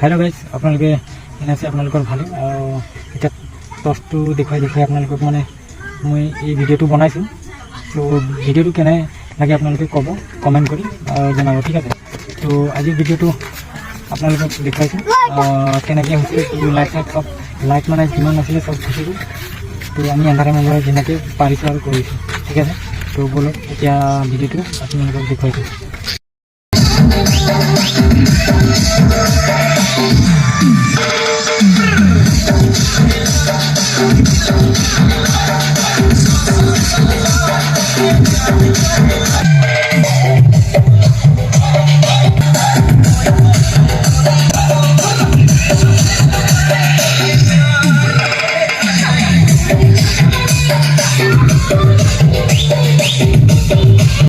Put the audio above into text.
hello guys आपलोके एने আছে আপোনালোকৰ ভালে এটা টষ্টটো দেখাই আপোনালোকক মানে মই এই ভিডিওটো বনাইছো তো ভিডিওটো কেনে লাগে আপোনালোকে ক'ব কমেন্ট কৰি জনাব ঠিক আছে তো আজি ভিডিওটো আপোনালোকক দেখাইছো কেনেকৈ হৈছে লাইট মানে যিমান আছিলে সব গুচি গ'ল তো আমি আন্ধাৰে মাজৰে যেনেকৈ পাৰিছো আৰু কৰিছো ঠিক আছে তো বলক এতিয়া ভিডিওটো আপোনালোকক দেখাইছো